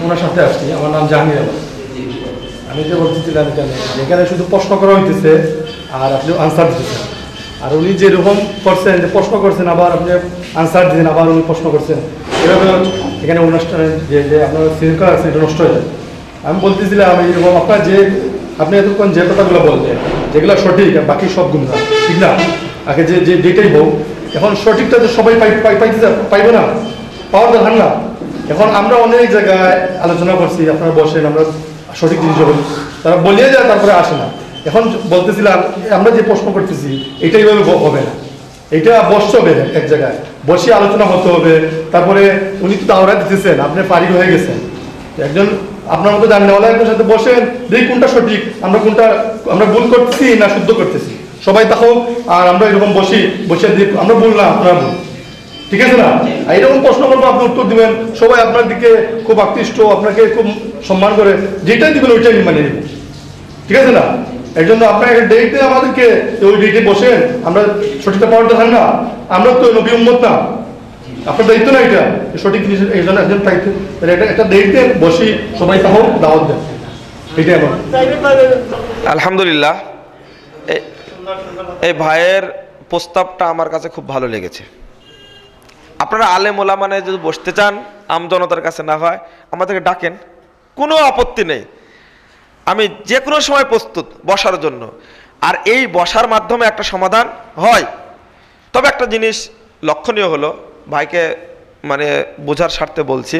ওনার সাথে আসছি। আমার নাম জাহাঙ্গীর আলম। আমি যে বলতেছিলাম এখানে যেখানে শুধু প্রশ্ন করা হইতেছে আর আপনি আনসার দিতেছেন, আর উনি যেরকম করছেন যে প্রশ্ন করছেন আবার আপনি আনসার দিচ্ছেন, আবার উনি প্রশ্ন করছেন, এভাবে এখানে অনুষ্ঠানে যে আপনার শৃঙ্খলা আছে এটা নষ্ট হয়ে যায়। আমি বলতেছিলাম এইরকম আপনার যে আপনি এতক্ষণ যে কথাগুলো বললেন যেগুলো সঠিক বাকি সব গুমরা ঠিক না, আগে যে যেটাই হোক এখন সঠিকটা তো সবাই পাইবে না, পাওয়ার দরকার না। এখন আমরা অনেক জায়গায় আলোচনা করছি, আপনারা বসেন, আমরা সঠিক জিনিস বলি, তারা বলিয়ে যায় তারপরে আসে না। এখন বলতেছিলাম আমরা যে প্রশ্ন করতেছি এটা এইভাবে হবে না, এটা বসতে হবে এক জায়গায় বসে আলোচনা করতে হবে। তারপরে উনি তো তাওরা দিতেছেন, আপনি পারি হয়ে গেছেন, একজন আপনার মতো জাননেওয়ালা একজন সাথে বসেন, দেখি কোনটা সঠিক, আমরা ভুল করতেছি না শুদ্ধ করতেছি, সবাই দেখো। আর আমরা এরকম বসে আমরা ভুল না আপনারা ভুল, ঠিক আছে না? এইরকম প্রশ্ন করবো, আপনি উত্তর দিবেন, সবাই আপনার দিকে খুব আকৃষ্ট, আপনাকে খুব সম্মান করে, যেটাই দিবেন ওইটাই মানে নেবেন, ঠিক আছে না? এর জন্য আপনার একটা ডেট দেন আমাদেরকে, ওই ডেটে বসেন, আমরা সঠিকটা পাওয়ার দরকার না, আমরা তো নবী উম্মত না, আপনার দায়িত্ব না এটা সঠিক জিনিস। এই জন্য একজন দায়িত্ব একটা ডেট দেন, বসি সবাই তাহলে দাওয়াত দেন, এটাই আমার। আলহামদুলিল্লাহ, এই ভাইয়ের প্রস্তাবটা আমার কাছে খুব ভালো লেগেছে। আপনারা আলেম ওলামানে যদি বসতে চান, আমজনতার কাছে না হয় আমাদেরকে ডাকেন, কোনো আপত্তি নেই, আমি যে কোনো সময় প্রস্তুত বসার জন্য। আর এই বসার মাধ্যমে একটা সমাধান হয়। তবে একটা জিনিস লক্ষণীয় হলো, ভাইকে মানে বোঝার স্বার্থে বলছি,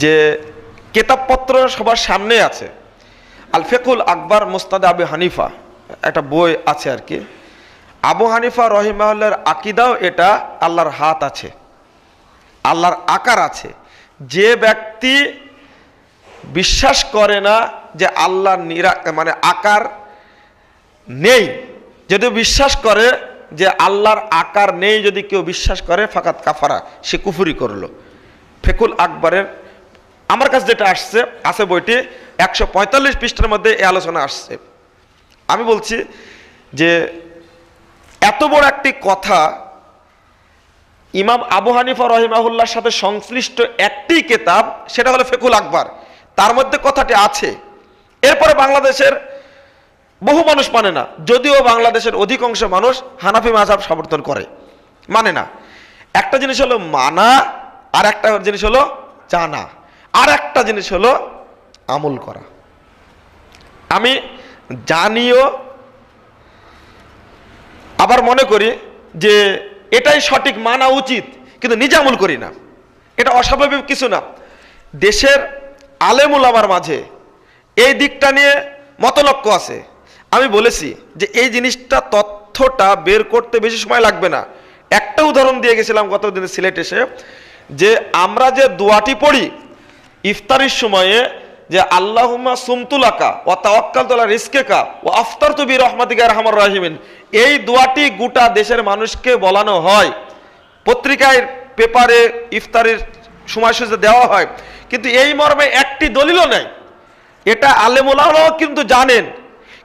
যে কেতাবপত্র সবার সামনে আছে, আল ফিকহুল আকবর মুস্তাদ আবু হানিফা একটা বই আছে আর কি। আবু হানিফা রহিমাহুল্লাহর আকীদাও এটা আল্লাহর হাত আছে, আল্লাহর আকার আছে। যে ব্যক্তি বিশ্বাস করে না যে আল্লাহর মানে আকার নেই, যদি বিশ্বাস করে যে আল্লাহর আকার নেই, যদি কেউ বিশ্বাস করে ফাকাত কাফারা, সে কুফরি করলো। ফিকহুল আকবরের আমার কাছে যেটা আছে বইটি 145 পৃষ্ঠার মধ্যে এই আলোচনা আসছে। আমি বলছি যে এত বড় একটি কথা ইমাম আবু হানিফা রহিমাহুল্লাহর সাথে সংশ্লিষ্ট একটি কিতাব, সেটা হলো ফিকহুল আকবর, তার মধ্যে কথাটি আছে। এরপরে বাংলাদেশের বহু মানুষ মানে না, যদিও বাংলাদেশের অধিকাংশ মানুষ হানাফি মাযহাব সমর্থন করে, মানে না। একটা জিনিস হলো মানা, আর একটা জিনিস হলো জানা, আর একটা জিনিস হলো আমল করা। আমি জানিও, আবার মনে করি যে এটাই সঠিক, মানা উচিত, কিন্তু নিজে আমল করি না। এটা অস্বাভাবিক কিছু না। দেশের আলেম উলামার মাঝে এই দিকটা নিয়ে মতলক্ষ আছে। আমি বলেছি যে এই জিনিসটা, তথ্যটা বের করতে বেশি সময় লাগবে না। একটা উদাহরণ দিয়ে গেছিলাম গতদিনে সিলেট এসে, যে আমরা যে দোয়াটি পড়ি ইফতারির সময়ে, যে আল্লাহুম্মা সুমতুলাকা ওয়া তাওয়াক্কালতু আলা রিজকিকা ওয়া আফতারতু বিরহমাতিকা ইয়া আরহামার রাহিমিন, এই দোয়াটি গোটা দেশের মানুষকে বলানো হয়, পত্রিকায় পেপারে ইফতারের সময়সূচি দেওয়া হয়, কিন্তু এই মর্মে একটি দলিলও নেই। এটা আলেম ওলামাও কিন্তু জানেন,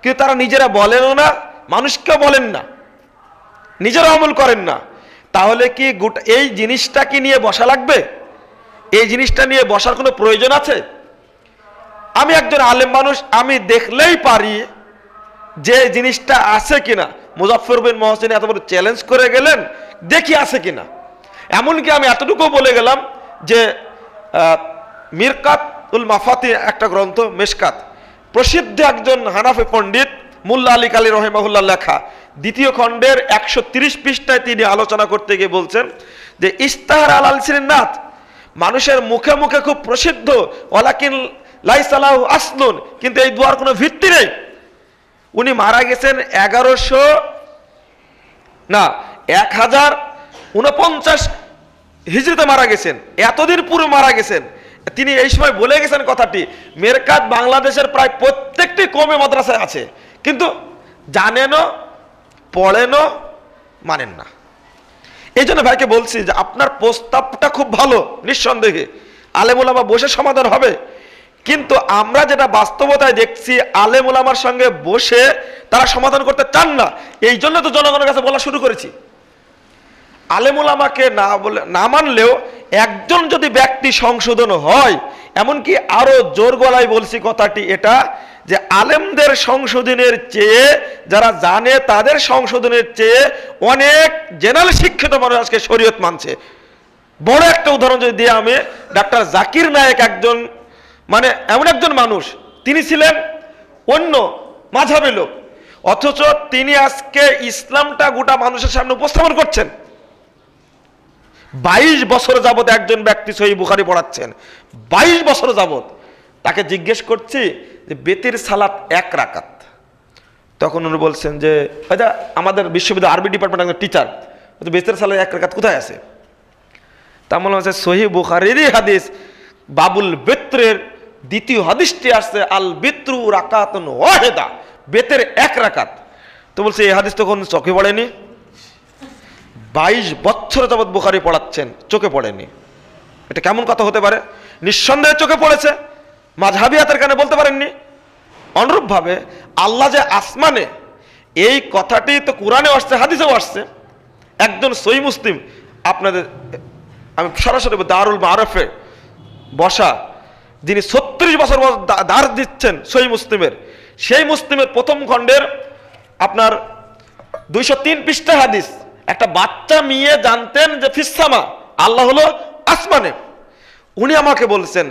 কিন্তু তারা নিজেরা বলেনও না, মানুষকে বলেন না, নিজেরা আমল করেন না। তাহলে কি গোটা এই জিনিসটা কি নিয়ে বসা লাগবে? এই জিনিসটা নিয়ে বসার কোনো প্রয়োজন আছে? আমি একজন আলেম মানুষ, আমি দেখলেই পারি যে জিনিসটা আছে কিনা। মুজাফফর বিন মহসিন এত বড় চ্যালেঞ্জ করে গেলেন, দেখি আছে কিনা। এমনকি আমি এতটুকু বলে গেলাম যে মিরকাত উল মাফাতি একটা গ্রন্থ, মেশকাত, প্রসিদ্ধ একজন হানাফি পণ্ডিত মুল্লা আলী কালী রহিমাহুল্লাহ লেখা, 2য় খণ্ডের 130 পৃষ্ঠায় তিনি আলোচনা করতে গিয়ে বলছেন যে ইস্তাহার আল আলসিনাত, মানুষের মুখে মুখে খুব প্রসিদ্ধ, ওয়ালাকিন লাইসা লাহু আসলুন, কিন্তু এই দোয়ার কোনো ভিত্তি নেই। উনি মারা গেছেন 1049 হিজরিতে মারা গেছেন, এতদিন পুরো মারা গেছেন। তিনি এই সময় বলে গেছেন কথাটি, মেরকাত বাংলাদেশের প্রায় প্রত্যেকটি কওমে মাদ্রাসায় আছে, কিন্তু জানেনও, পড়েনও, মানেন না। এই জন্য ভাইকে বলছি যে আপনার প্রস্তাবটা খুব ভালো, নিঃসন্দেহে আলেম ওলামা বসে সমাধান হবে, কিন্তু আমরা যেটা বাস্তবতায় দেখছি আলেম ওলামার সঙ্গে বসে তারা সমাধান করতে চান না। এই জন্য তো জনগণের কাছে বলা শুরু করেছি। আলেম ওলামাকে না মানলেও একজন যদি ব্যক্তি সংশোধন হয়, এমনকি আরো জোর গলায় বলছি কথাটি এটা, যে আলেমদের সংশোধনের চেয়ে যারা জানে তাদের সংশোধনের চেয়ে অনেক জেনারেল শিক্ষিত মানুষ আজকে শরীয়ত মানছে। বড় একটা উদাহরণ যদি দিয়ে, আমি ডাক্তার জাকির নায়েক একজন মানে এমন একজন মানুষ, তিনি ছিলেন অন্য মাযহাবের লোক, অথচ তিনি আজকে ইসলামটা গোটা মানুষের সামনে উপস্থাপন করছেন। 22 বছর যাবত একজন ব্যক্তি সহিহ বুখারী পড়াচ্ছেন, 22 বছর যাবত। তাকে জিজ্ঞেস করছি যে বেতের সালাত 1 রাকাত, তখন উনি বলছেন যে আচ্ছা আমাদের বিশ্ববিদ্যালয় আরবি ডিপার্টমেন্ট একজন টিচার, বেতের সালাত 1 রাকাত কোথায় আছে? তা মনে হচ্ছে সহিহ বুখারীরই হাদিস, বাবুল বিত্রের দ্বিতীয় হাদিসটি আসছে আল বিত্রু রাকাতুন ওয়াহিদা, বেতের 1 রাকাত। তো বলছে এই হাদিস তখন চোখে পড়েনি, 22 বছর যাবত বুখারী পড়াচ্ছেন, চোখে পড়েনি। এটা কেমন কথা হতে পারে? নিঃসন্দেহে চোখে পড়েছে, মাযহাবিয়াতের কারণে বলতে পারেননি। অনুরূপভাবে আল্লাহ যে আসমানে, এই কথাটি তো কোরআনে আসছে, হাদিসেও আসছে। একজন সহিহ মুসলিম, আপনাদের আমি সরাসরি দারুল মাআরিফে বসা, যিনি 36 বছর দার দিচ্ছেন সহিহ মুসলিমের, সেই মুসলিমের প্রথম খণ্ডের আপনার 203 পৃষ্ঠা হাদিস, একটা বাচ্চা মেয়ে জানতেন যে ফিসসামা, আল্লাহ হলো আসমানে। উনি আমাকে বলছেন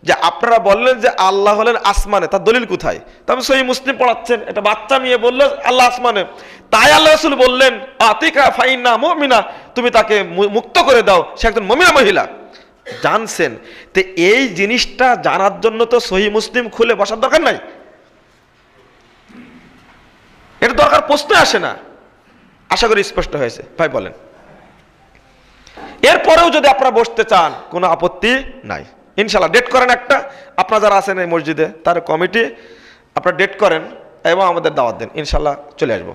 যে আপনারা বললেন যে আল্লাহ হলেন আসমানে, তার দলিল কোথায়? তবে সহিহ মুসলিম পড়াচ্ছেন, একটা বাচ্চা মেয়ে বললো আল্লাহ আসমানে, তাই আল্লাহ রাসূল বললেন আতিকা ফাইন্না মুমিনা, তুমি তাকে মুক্ত করে দাও, সে একজন মুমিনা মহিলা। জানছেন? তো এই জিনিসটা জানার জন্য তো সহিহ মুসলিম খুলে বসার দরকার নাই, এটা দরকার প্রশ্ন আসে না। আশা করি স্পষ্ট হয়েছে ভাই, বলেন। এরপরেও যদি আপনারা বসতে চান কোনো আপত্তি নাই, ইনশাল্লাহ ডেট করেন একটা, আপনারা যারা আছেন এই মসজিদে তার কমিটি, আপনারা ডেট করেন এবং আমাদের দাওয়াত দেন, ইনশাল্লাহ চলে আসবো।